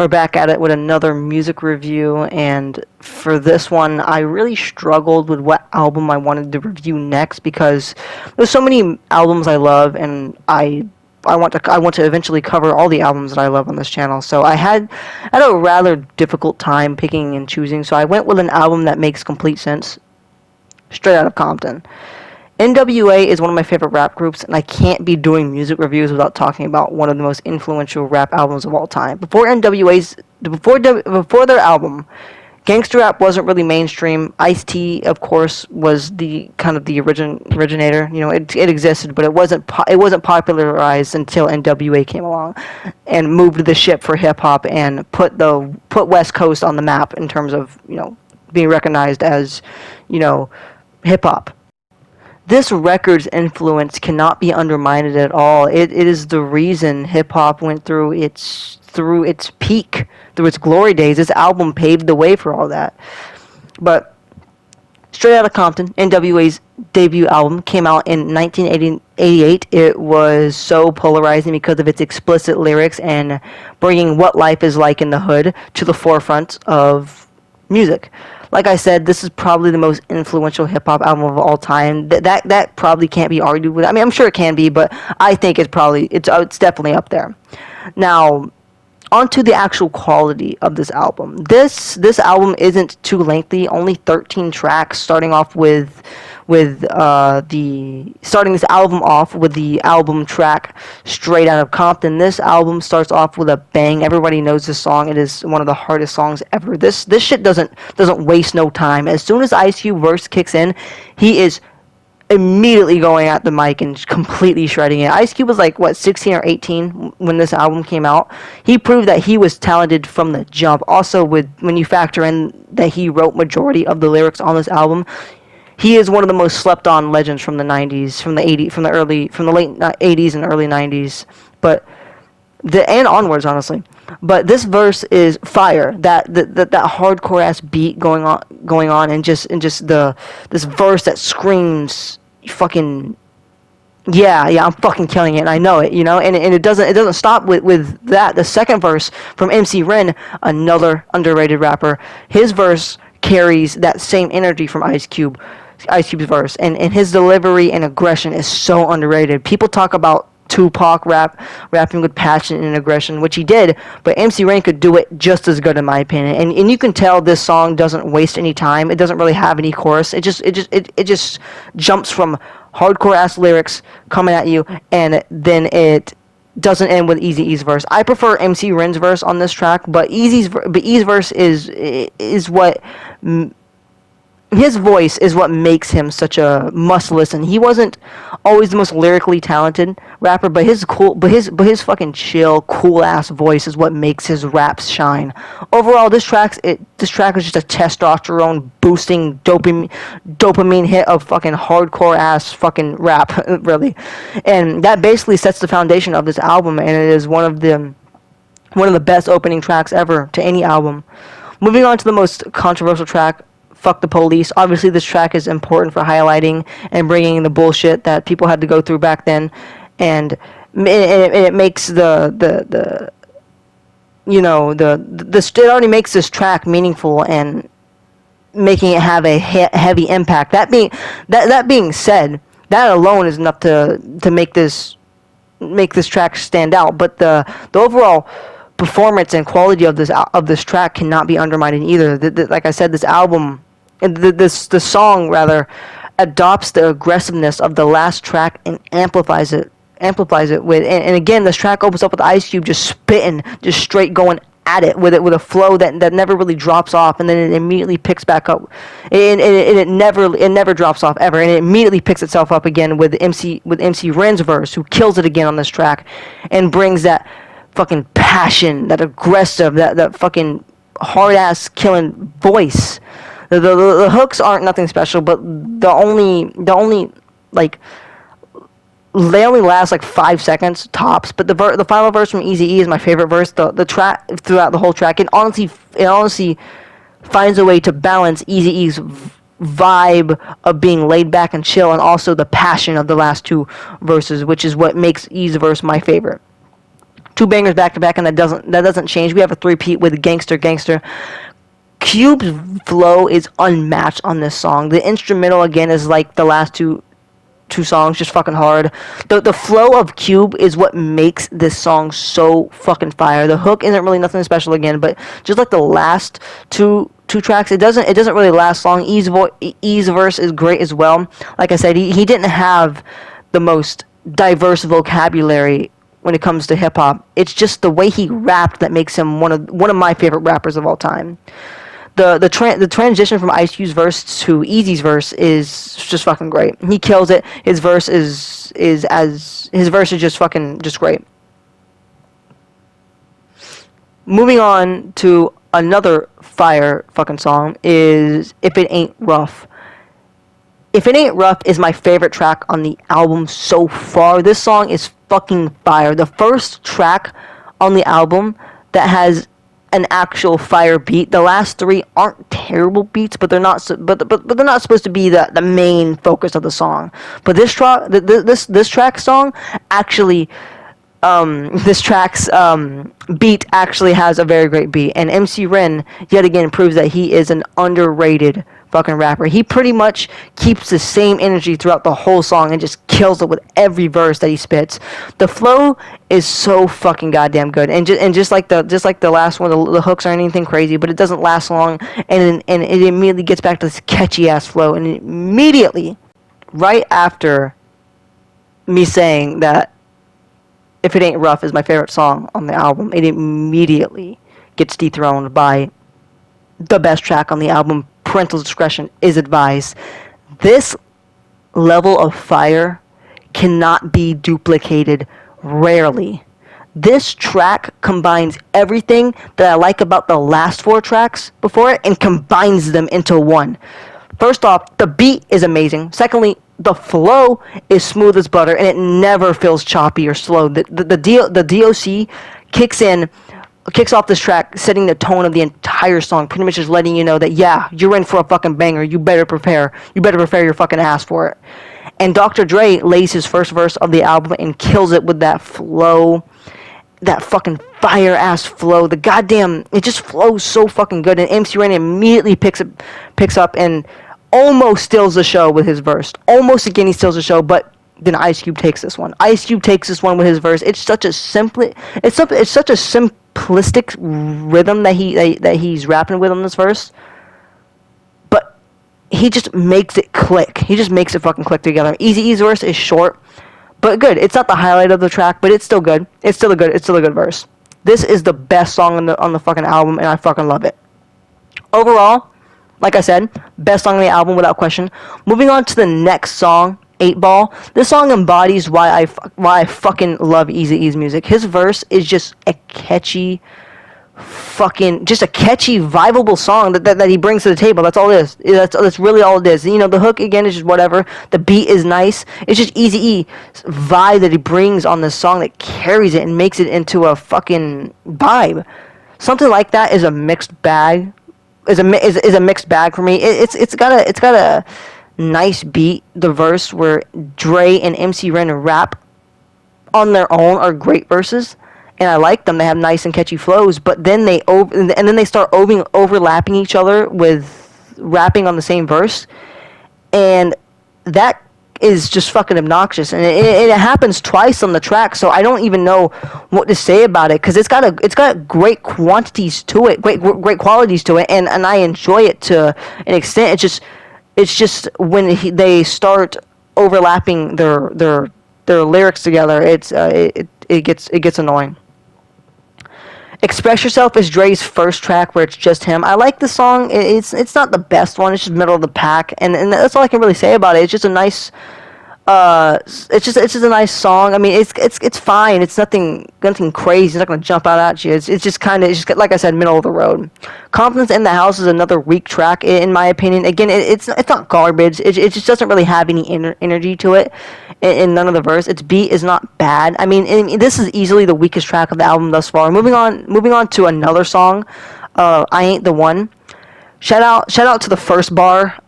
We're back at it with another music review, and for this one, I really struggled with what album I wanted to review next because there's so many albums I love, and I want to eventually cover all the albums that I love on this channel. So I had a rather difficult time picking and choosing. So I went with an album that makes complete sense, straight out of Compton. NWA is one of my favorite rap groups, and I can't be doing music reviews without talking about one of the most influential rap albums of all time. Before their album, gangster rap wasn't really mainstream. Ice-T, of course, was the kind of the originator. You know, it existed, but it wasn't popularized until NWA came along and moved the ship for hip hop and put West Coast on the map in terms of, you know, being recognized as, you know, hip hop. This record's influence cannot be undermined at all. It is the reason hip-hop went through its peak, through its glory days. This album paved the way for all that. But straight out of Compton, NWA's debut album came out in 1988. It was so polarizing because of its explicit lyrics and bringing what life is like in the hood to the forefront of music. Like I said, this is probably the most influential hip-hop album of all time. That probably can't be argued with. I mean, I'm sure it can be, but I think it's definitely up there. Now, onto the actual quality of this album. This album isn't too lengthy, only 13 tracks, starting this album off with the album track Straight Out of Compton. This album starts off with a bang. Everybody knows this song. It is one of the hardest songs ever. This shit doesn't waste no time. As soon as Ice Cube verse kicks in, he is immediately going at the mic and completely shredding it. Ice Cube was like, 16 or 18 when this album came out. He proved that he was talented from the jump. Also, when you factor in that he wrote majority of the lyrics on this album, he is one of the most slept-on legends from the 90s, from the late 80s and early 90s, and onwards, honestly. But this verse is fire. That hardcore ass beat going on, and just this verse that screams fucking yeah, I'm fucking killing it, and I know it, you know, and it doesn't stop with that. The second verse from MC Ren, another underrated rapper, his verse carries that same energy from Ice Cube's verse, and his delivery and aggression is so underrated. People talk about Tupac rapping with passion and aggression, which he did, but MC Ren could do it just as good in my opinion. And you can tell this song doesn't waste any time. It doesn't really have any chorus. It just jumps from hardcore ass lyrics coming at you, and then it doesn't end with Eazy-E's verse. I prefer MC Ren's verse on this track, but E's verse is what his voice is what makes him such a must listen. He wasn't always the most lyrically talented rapper, but his fucking chill, cool ass voice is what makes his raps shine. Overall, this track is just a testosterone boosting dopamine hit of fucking hardcore ass fucking rap, really. And that basically sets the foundation of this album, and it is one of the best opening tracks ever to any album. Moving on to the most controversial track, Fuck the Police. Obviously, this track is important for highlighting and bringing the bullshit that people had to go through back then, and it makes it already makes this track meaningful and making it have a heavy impact. That being said, that alone is enough to make this track stand out. But the overall performance and quality of this track cannot be undermined either. Like I said, this album, the song rather, adopts the aggressiveness of the last track and amplifies it with, and again, this track opens up with Ice Cube just spitting, just straight going at it with a flow that never really drops off, and then it immediately picks back up, and it never drops off ever, and it immediately picks itself up again with MC Ren's verse, who kills it again on this track and brings that fucking passion, that aggressive, that fucking hard ass killing voice. The hooks aren't nothing special, but they only last like 5 seconds tops. But the final verse from Eazy-E is my favorite verse. The track throughout the whole track, it honestly finds a way to balance Eazy-E's vibe of being laid back and chill, and also the passion of the last two verses, which is what makes E's verse my favorite. two bangers back to back, and that doesn't change. We have a three-peat with Gangster Gangster. Cube's flow is unmatched on this song. The instrumental again is like the last two songs, just fucking hard. The flow of Cube is what makes this song so fucking fire. The hook isn't really nothing special again, but just like the last two tracks, it doesn't really last long. E's verse is great as well. Like I said, he didn't have the most diverse vocabulary when it comes to hip hop. It's just the way he rapped that makes him one of my favorite rappers of all time. The transition from Ice Cube's verse to Eazy's verse is just fucking great. He kills it. His verse is just great. Moving on to another fire fucking song is If It Ain't Rough. If It Ain't Rough is my favorite track on the album so far. This song is fucking fire. The first track on the album that has an actual fire beat. The last three aren't terrible beats, but they're not. But they're not supposed to be the main focus of the song. But this track song actually, this track's beat actually has a very great beat. And MC Ren yet again proves that he is an underrated fucking rapper. He pretty much keeps the same energy throughout the whole song and just kills it with every verse that he spits. The flow is so fucking goddamn good, and just like the last one, the hooks aren't anything crazy, but it doesn't last long, and it immediately gets back to this catchy ass flow, and immediately, right after me saying that If It Ain't Rough is my favorite song on the album, it immediately gets dethroned by the best track on the album, Parental Discretion is Advised. This level of fire cannot be duplicated rarely. This track combines everything that I like about the last four tracks before it and combines them into one. First off, the beat is amazing. Secondly, the flow is smooth as butter and it never feels choppy or slow. The DOC kicks off this track, setting the tone of the entire song, pretty much just letting you know that, yeah, you're in for a fucking banger. You better prepare your fucking ass for it. And Dr. Dre lays his first verse of the album and kills it with that flow, that fucking fire ass flow. The goddamn, it just flows so fucking good. And MC Ren immediately picks up and almost steals the show with his verse. Almost again he steals the show, but then Ice Cube takes this one. Ice Cube takes this one with his verse. It's such a simplistic rhythm that he's rapping with on this verse, but he just makes it click. He just makes it fucking click together. Eazy-E's verse is short, but good. It's not the highlight of the track, but it's still good. It's still a good verse. This is the best song on the fucking album, and I fucking love it. Overall, like I said, best song on the album without question. Moving on to the next song, 8 Ball. This song embodies why I fucking love Eazy-E's music. His verse is just a catchy, vibeable song that he brings to the table. That's all it is. That's really all it is. You know, the hook again is just whatever. The beat is nice. It's just Eazy-E's vibe that he brings on this song that carries it and makes it into a fucking vibe. Something like that is a mixed bag. Is a mixed bag for me. It's got a nice beat. The verse where Dre and MC Ren rap on their own are great verses, and I like them. They have nice and catchy flows, but then they start overlapping each other with rapping on the same verse, and that is just fucking obnoxious. And it happens twice on the track, so I don't even know what to say about it, because it's got great quantities to it, great qualities to it, and I enjoy it to an extent. It's just when they start overlapping their lyrics together, it gets annoying. Express Yourself is Dre's first track where it's just him. I like the song. It's not the best one. It's just middle of the pack, and that's all I can really say about it. It's just a nice. It's just a nice song. I mean, it's fine. It's nothing crazy. It's not gonna jump out at you. It's just like I said, middle of the road. Compton's In the House is another weak track in my opinion. Again, it's not garbage. It just doesn't really have any energy to it. In none of the verse, its beat is not bad. I mean, this is easily the weakest track of the album thus far. Moving on to another song, I Ain't the One. Shout out to the first bar.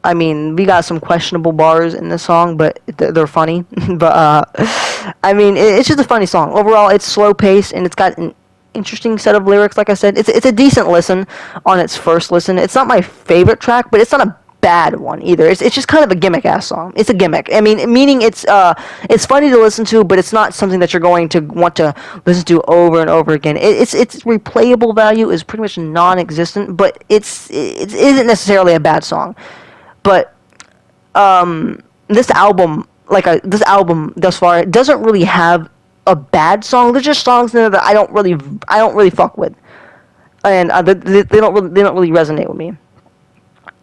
I mean, we got some questionable bars in this song, but they're funny. But I mean, it's just a funny song. Overall, it's slow paced and it's got an interesting set of lyrics. Like I said, it's a decent listen on its first listen. It's not my favorite track, but it's not a bad one either. It's just kind of a gimmick ass song. It's a gimmick. I mean, meaning it's funny to listen to, but it's not something that you're going to want to listen to over and over again. Its replayable value is pretty much non-existent, but it isn't necessarily a bad song. But this album, this album thus far, it doesn't really have a bad song. There's just songs in there that I don't really fuck with, and they don't really resonate with me.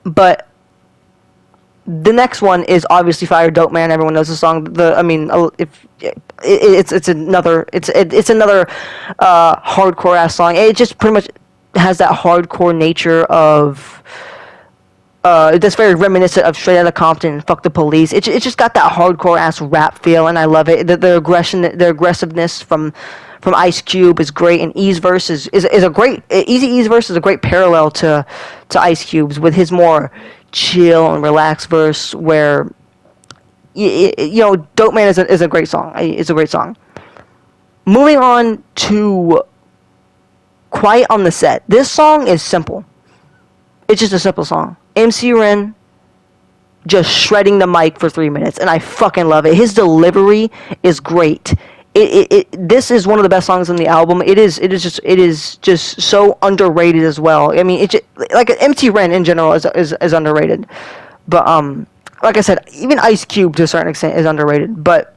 But the next one is obviously Fire Dope Man. Everyone knows the song. If it's another hardcore ass song. It just pretty much has that hardcore nature of. That's very reminiscent of Straight Outta Compton and Fuck the Police. It's just got that hardcore ass rap feel, and I love it. The aggressiveness from Ice Cube is great, and E's verse is a great. Eazy-E's verse is a great parallel to Ice Cube's with his more chill and relaxed verse, where Dope Man is a great song. It's a great song. Moving on to Quiet on the Set. This song is simple. It's just a simple song. MC Ren just shredding the mic for 3 minutes, and I fucking love it. His delivery is great. This is one of the best songs on the album. It is just so underrated as well. I mean, it's like MC Ren in general is underrated, but like I said, even Ice Cube to a certain extent is underrated. But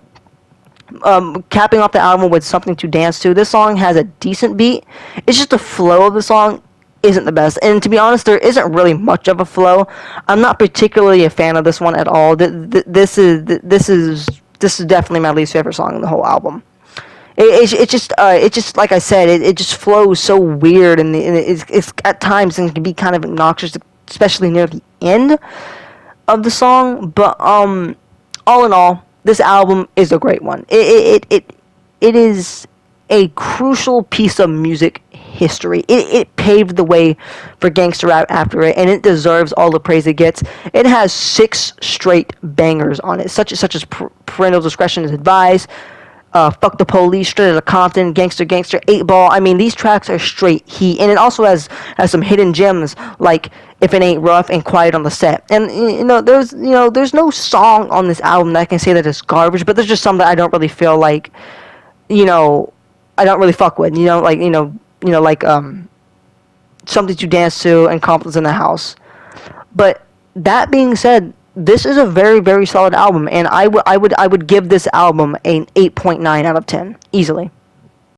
capping off the album with Something to Dance To, this song has a decent beat. It's just the flow of the song isn't the best, and to be honest, there isn't really much of a flow. I'm not particularly a fan of this one at all. This is definitely my least favorite song in the whole album. It just like I said, it just flows so weird, and it's at times it can be kind of obnoxious, especially near the end of the song. But all in all, this album is a great one. It is a crucial piece of music history. It paved the way for gangster rap after it, and it deserves all the praise it gets. It has 6 straight bangers on it, such as Parental Discretion is Advised, Fuck the Police, Straight Outta Compton, Gangster, 8 Ball. I mean, these tracks are straight heat, and it also has some hidden gems like If It Ain't Rough and Quiet on the Set. And there's no song on this album that I can say that is garbage, but there's just some that I don't really feel like, I don't really fuck with. Like Something to Dance To and Compton's in the House. But that being said, this is a very, very solid album, and I would give this album an 8.9 out of 10 easily.